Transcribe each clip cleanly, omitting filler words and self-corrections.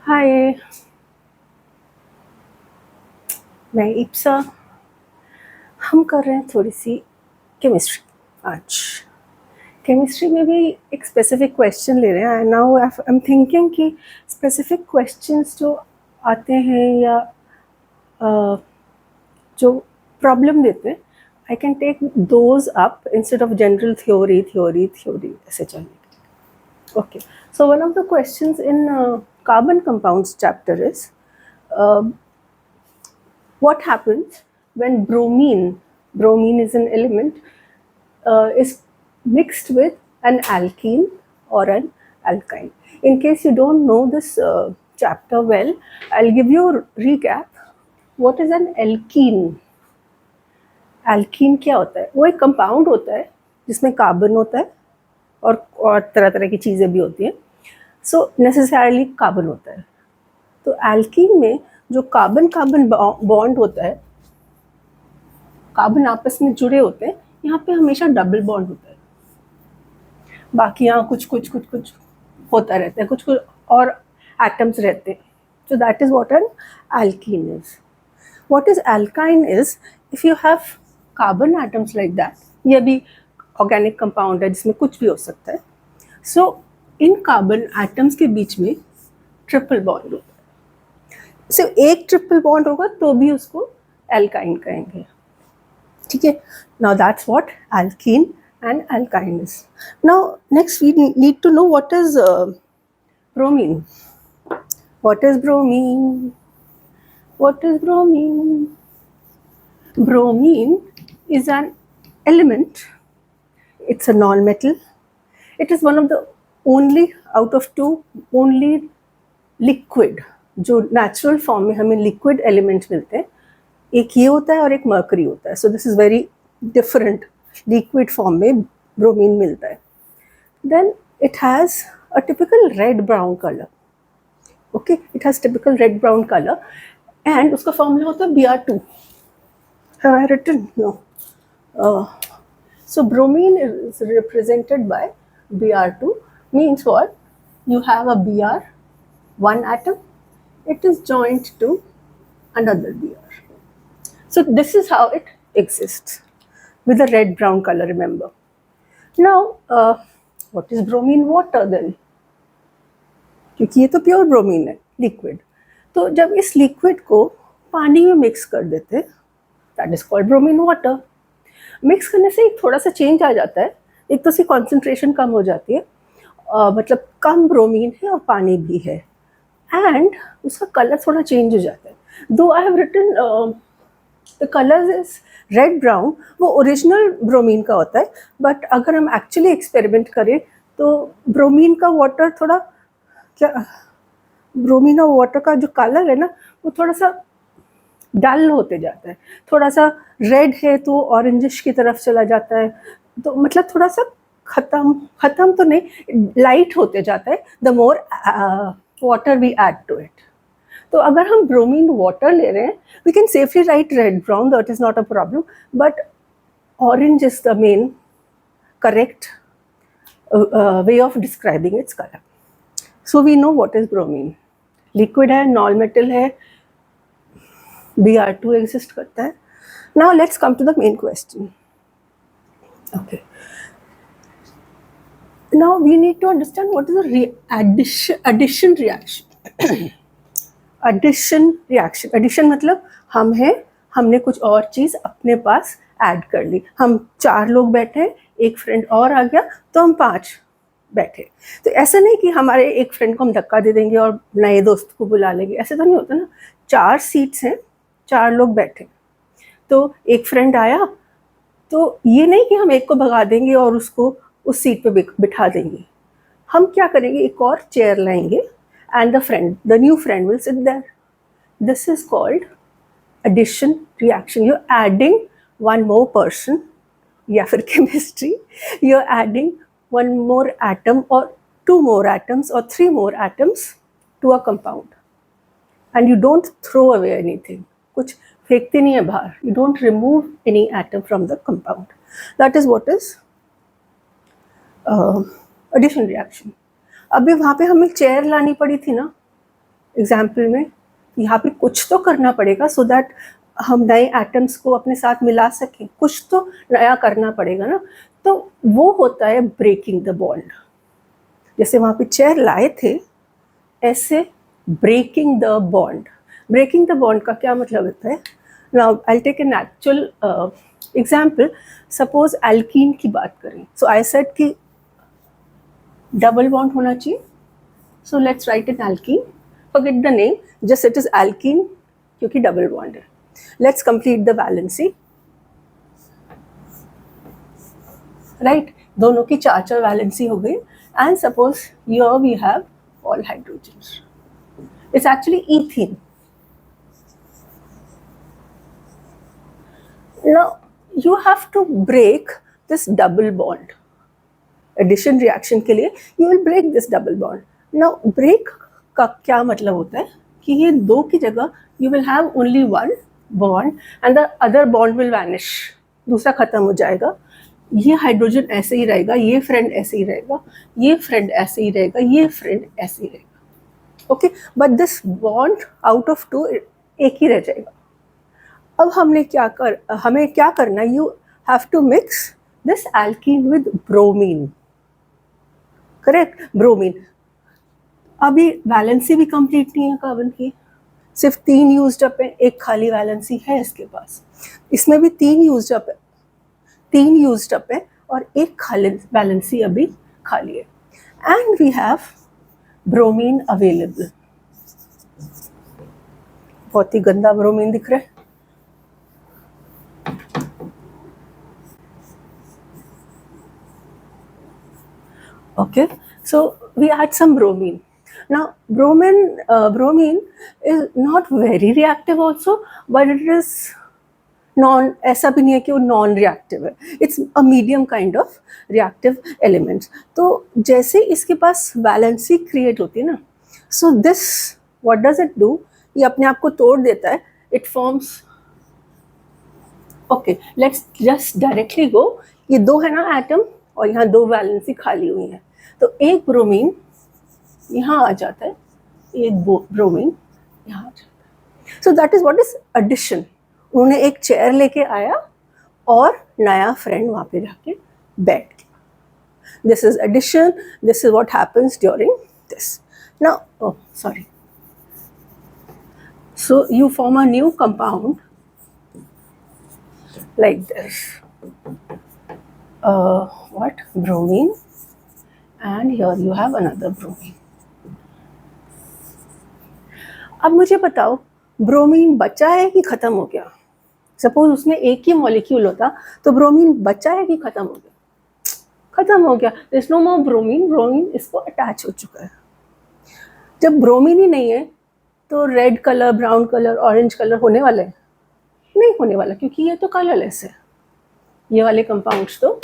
हाय। मैं इप्सा। हम कर रहे हैं थोड़ी सी केमिस्ट्री आज। केमिस्ट्री में भी एक स्पेसिफिक क्वेश्चन ले रहे हैं। नाउ आई एम थिंकिंग कि स्पेसिफिक क्वेश्चंस जो आते हैं या जो प्रॉब्लम देते हैं, I can take those up instead of general theory ऐसे चलने। Okay, so one of the questions in carbon compounds chapter is what happens when bromine is an element, is mixed with an alkene or an alkyne. In case you don't know this chapter well, I'll give you a recap. What is an alkene? Alkene क्या होता है? वो एक compound होता है जिसमें carbon होता है और तरह तरह की चीज़ें भी होती हैं। सो नेसेसरली कार्बन होता है। तो एल्कीन में जो कार्बन कार्बन बॉन्ड होता है, कार्बन आपस में जुड़े होते हैं, यहाँ पे हमेशा डबल बॉन्ड होता है। बाकी यहाँ कुछ कुछ कुछ कुछ होता रहता है, कुछ कुछ और एटम्स रहते हैं। So that is what an alkene is. What is alkyne is, if you have carbon atoms like that, ये भी ऑर्गेनिक कंपाउंड है जिसमें कुछ भी हो सकता है। सो इन कार्बन एटम्स के बीच में ट्रिपल बॉन्ड होता है। सिर्फ एक ट्रिपल बॉन्ड होगा तो भी उसको एल्काइन कहेंगे। ठीक है, now that's what alkene and alkyne is. Now next we need to know what is bromine. What is bromine? What is bromine? Bromine is an element. It's a non-metal. It is one of the only out of two only liquid जो natural form में हमें liquid element मिलते हैं। एक ये होता है और एक मर्करी होता है। So this is very different. Liquid form में ब्रोमीन मिलता है। Then it has a typical red brown colour. Okay, it has typical red brown colour and उसका फॉर्मूला होता है Br2। Have I written? No. So bromine is represented by Br2 means what? You have a Br, one atom, it is joined to another Br. So this is how it exists with a red brown color, remember. Now what is bromine water then? क्योंकि ये तो pure bromine है, liquid. तो जब इस liquid को पानी में मिक्स कर देते हैं, that is called bromine water. Mix करने से एक थोड़ा सा चेंज आ जाता है। एक तो उसकी कॉन्सेंट्रेशन कम हो जाती है, मतलब कम ब्रोमीन है और पानी भी है, एंड उसका कलर थोड़ा चेंज हो जाता है। Though I have written the colour is red brown, वो ओरिजिनल ब्रोमीन का होता है, बट अगर हम एक्चुअली एक्सपेरिमेंट करें तो ब्रोमीन का वाटर थोड़ा क्या, ब्रोमीन और वाटर का जो कलर है ना, वो थोड़ा सा डल होते जाता है। थोड़ा सा रेड है तो ऑरेंजिश की तरफ चला जाता है। तो मतलब थोड़ा सा ख़त्म तो नहीं, लाइट होते जाता है the more water we add to it. तो अगर हम ब्रोमीन वाटर ले रहे हैं, we can safely write red brown, that is not a problem, but orange is the main correct way of describing its colour. So we know what is bromine. Liquid है, non metal है, Br2 exist करता है। Now let's come to the main question. Okay, now we need to understand what is addition reaction. Addition reaction, addition मतलब हम हैं, हमने कुछ और चीज़ अपने पास ऐड कर ली। हम 4 लोग बैठे हैं, एक फ्रेंड और आ गया तो हम 5 बैठे। तो ऐसा नहीं कि हमारे एक फ्रेंड को हम धक्का दे देंगे और नए दोस्त को बुला लेंगे, ऐसे तो नहीं होता ना। 4 सीट्स हैं, 4 लोग बैठे, तो एक फ्रेंड आया तो ये नहीं कि हम एक को भगा देंगे और उसको उस सीट पे बिठा देंगे। हम क्या करेंगे, एक और चेयर लाएंगे and the new friend will sit there. This is called addition reaction. You're adding one more person, या फिर chemistry, you're adding one more atom or 2 more atoms or 3 more atoms to a compound, and you don't throw away anything. कुछ फेंकते नहीं है बाहर. You don't remove any atom from the compound. That is what is addition reaction. अभी वहाँ पे हमें chair लानी पड़ी थी ना, एग्जाम्पल में यहाँ पे कुछ तो करना पड़ेगा सो दैट हम नए एटम्स को अपने साथ मिला सकें, कुछ तो नया करना पड़ेगा ना, तो वो होता है ब्रेकिंग द बॉन्ड। जैसे वहाँ पे चेयर लाए थे, ऐसे breaking the bond. Breaking the bond का क्या मतलब होता है? Now I will take an actual example. Suppose alkene की बात करें, सो आई सेड कि डबल बॉन्ड होना चाहिए, so let's write an alkene, forget the name, just it is alkene क्योंकि डबल बॉन्ड है। Let's complete the valency, right, दोनों की 4 वैलेंसी हो गई, and suppose here we have all hydrogens. It's actually ethene. Now you have to break this double bond. Addition reaction के लिए you will break this double bond. Now break का क्या मतलब होता है कि ये दो की जगह you will have only one bond and the other bond will vanish. दूसरा खत्म हो जाएगा, ये हाइड्रोजन ऐसे ही रहेगा, ये फ्रेंड ऐसे ही रहेगा, ये फ्रेंड ऐसे ही रहेगा, ये फ्रेंड ऐसे ही रहेगा। Okay, but this bond out of 2 एक ही रह जाएगा। अब हमें क्या करना है? You have to mix this alkene with bromine, correct, bromine. अभी वैलेंसी भी कंप्लीट नहीं है कार्बन की, सिर्फ 3 यूज्ड अप है, एक खाली वैलेंसी है इसके पास। इसमें भी 3 यूज्ड अप है और एक खाली वैलेंसी अभी खाली है, and we have bromine available. बहुत ही गंदा ब्रोमीन दिख रहा है। Okay, so we add some bromine. Now bromine is not very reactive also, but it is ऐसा भी नहीं है कि वो नॉन रिएक्टिव है, it's a medium kind of reactive elements. तो जैसे इसके पास वैलेंसी क्रिएट होती है ना, so this what does it do, ये अपने आप को तोड़ देता है, it forms, okay let's just directly go, ये 2 है ना एटम और यहाँ 2 वैलेंसी खाली हुई है, तो एक ब्रोमीन यहाँ आ जाता है, एक ब्रोमीन यहाँ आ जाता है। So that is what is addition. उन्होंने एक चेयर लेके आया और नया फ्रेंड वहाँ पे जाके बैठ गया। This is addition, this is what happens during this. Now sorry, so you form a new compound like this, what, bromine, and here you have another bromine. अब मुझे बताओ ब्रोमीन बचा है कि खत्म हो गया? सपोज उसमें एक ही मॉलिक्यूल होता तो ब्रोमीन बचा है कि खत्म हो गया? खत्म हो गया, there is no more bromine, bromine इसको अटैच हो चुका है। जब ब्रोमीन ही नहीं है तो red colour, brown colour, orange colour होने वाला है? नहीं होने वाला, क्योंकि ये तो कलरलेस है, ये वाले कंपाउंड्स तो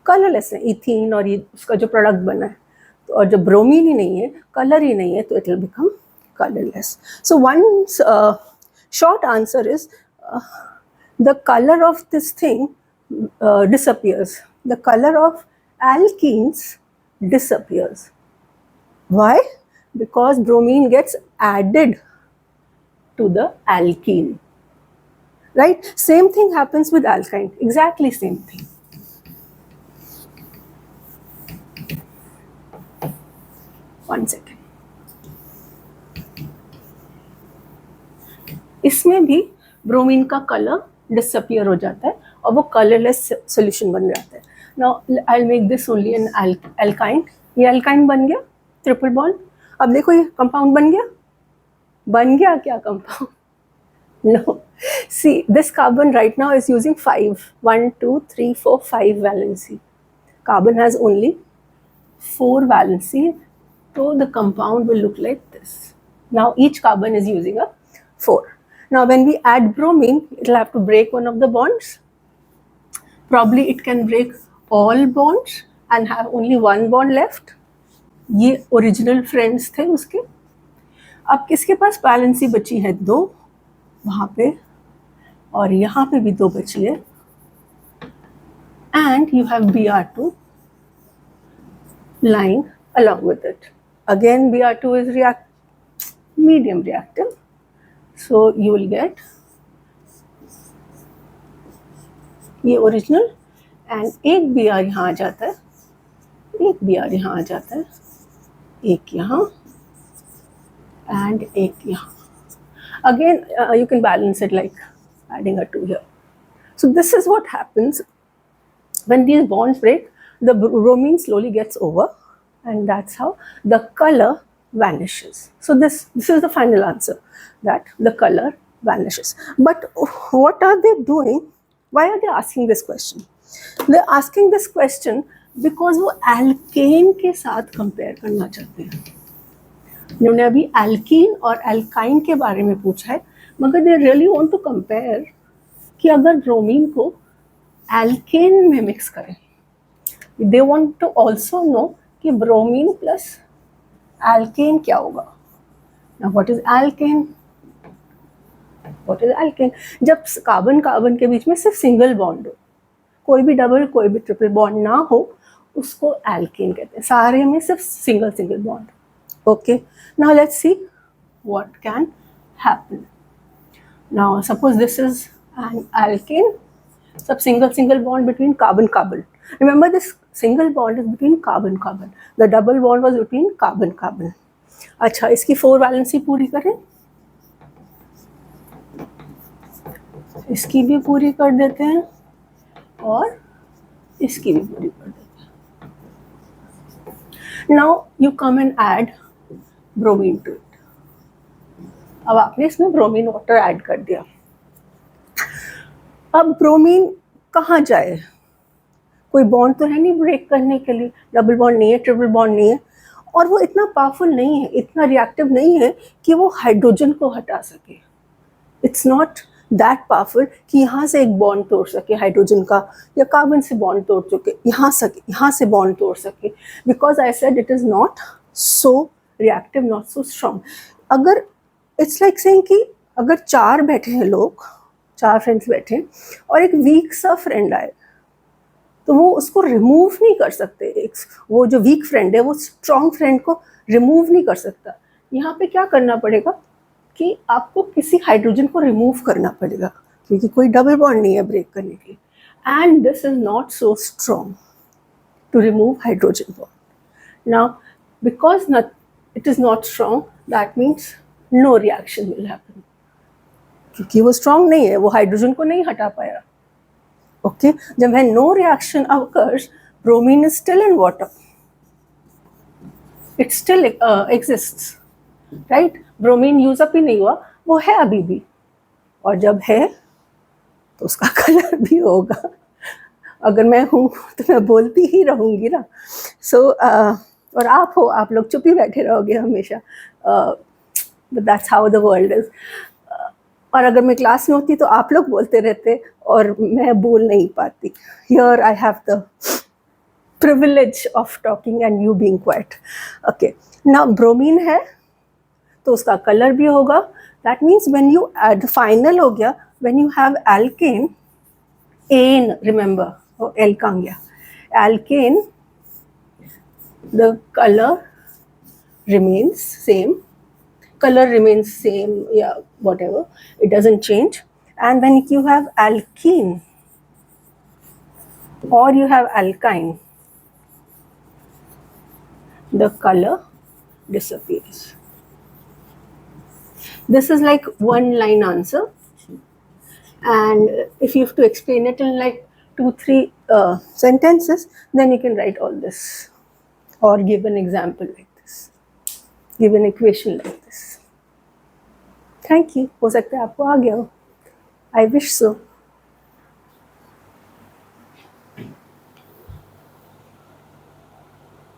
कलरलेस है, इथीन और ये उसका जो प्रोडक्ट बना है। तो और जब ब्रोमीन ही नहीं है, कलर ही नहीं है, तो it will become colorless. So one short answer is the color of this thing disappears. The color of alkenes disappears. Why? Because bromine gets added to the alkene. Right? Same thing happens with alkyne. Exactly same thing. One second. इसमें भी bromine का colour disappear हो जाता है और वो colourless solution बन जाता है। Now I will make this only an alkyne. ये एल्काइन बन गया, ट्रिपल बॉन्ड। अब देखो ये कंपाउंड बन गया क्या compound? No, see this carbon right now is using 1 2 3 4 5 valency. Carbon has only 4 valency, so the compound will look like this. Now each carbon is using a 4. Now when we add bromine, it will have to break one of the bonds. Probably it can break all bonds and have only one bond left. ये original friends थे उसके। अब किसके पास valency बची है? 2 वहाँ पे, और यहाँ पे भी 2 बची है। And you have Br2 lying along with it. Again Br2 is medium reactive. So you will get ये ओरिजिनल एंड एक बी आर यहाँ आ जाता है, एक बी आर यहाँ आ जाता है, एक यहाँ एंड एक यहाँ. Again, you can balance it like adding a 2 here. So this is what happens when these bonds break. The bromine slowly gets over, and that's how the color vanishes. So this is the final answer, that the color vanishes. But what are they doing? Why are they asking this question? They're asking this question because वो alkane के साथ compare करना चाहते हैं. उन्होंने अभी alkene और alkyne के बारे में पूछा है, मगर they really want to compare कि अगर ब्रोमीन को alkane में मिक्स करें. They want to also know कि ब्रोमीन प्लस alkane क्या होगा. Now what is alkane? What is alkane? जब कार्बन कार्बन के बीच में सिर्फ सिंगल बॉन्ड हो, कोई भी डबल कोई भी ट्रिपल बॉन्ड ना हो, उसको alkane कहते हैं. सारे में सिर्फ single bond. Okay, now let's see what can happen. Now suppose this is an alkane, sub single bond between carbon. Remember, this single bond is between carbon. The double bond was between carbon. अच्छा, इसकी 4 valency पूरी करें, इसकी भी पूरी कर देते हैं और इसकी भी पूरी कर देते हैं. Now you come and add bromine to it. अब आपने इसमें ब्रोमीन वाटर ऐड कर दिया. अब ब्रोमीन कहाँ जाए? कोई बॉन्ड तो है नहीं ब्रेक करने के लिए, डबल बॉन्ड नहीं है, ट्रिपल बॉन्ड नहीं है, और वो इतना पावरफुल नहीं है, इतना रिएक्टिव नहीं है कि वो हाइड्रोजन को हटा सके. इट्स नॉट दैट पावरफुल कि यहाँ से एक बॉन्ड तोड़ सके हाइड्रोजन का, या कार्बन से बॉन्ड तोड़ सके, यहाँ से बॉन्ड तोड़ सके. Because I said it is not so reactive, not so strong. अगर इट्स लाइक सेइंग कि अगर 4 बैठे हैं लोग, 4 फ्रेंड्स बैठे हैं और एक वीक सा फ्रेंड आए, तो वो उसको रिमूव नहीं कर सकते. वो जो वीक फ्रेंड है वो स्ट्रॉन्ग फ्रेंड को रिमूव नहीं कर सकता. यहाँ पे क्या करना पड़ेगा कि आपको किसी हाइड्रोजन को रिमूव करना पड़ेगा, क्योंकि कोई डबल बॉन्ड नहीं है ब्रेक करने के लिए. And this is not so strong to remove hydrogen bond. Now because it is not strong, that means no reaction will happen, क्योंकि वो strong नहीं है, वो हाइड्रोजन को नहीं हटा पाया. Okay, जब when no reaction occurs, bromine is still in water. It still exists, right? Bromine use up ही नहीं हुआ, वो है अभी भी, और जब है तो उसका कलर भी होगा. अगर मैं हूँ तो मैं बोलती ही रहूँगी ना. सो और आप हो, आप लोग चुप ही बैठे रहोगे हमेशा. But that's how the world is. और अगर मैं क्लास में होती तो आप लोग बोलते रहते और मैं बोल नहीं पाती. Here I have the privilege of talking and you being quiet. Okay, ना ब्रोमीन है तो उसका कलर भी होगा. That means when you add, final हो गया, when you have alkane, an, remember वो एल का गया, alkane, the color remains same, yeah, whatever, it doesn't change. And when you have alkene or you have alkyne, the color disappears. This is like one line answer, and if you have to explain it in like 2-3 sentences, then you can write all this or give an example like this, give an equation like this. Thank you. हो सकता है आपको आ गया हो. I wish so.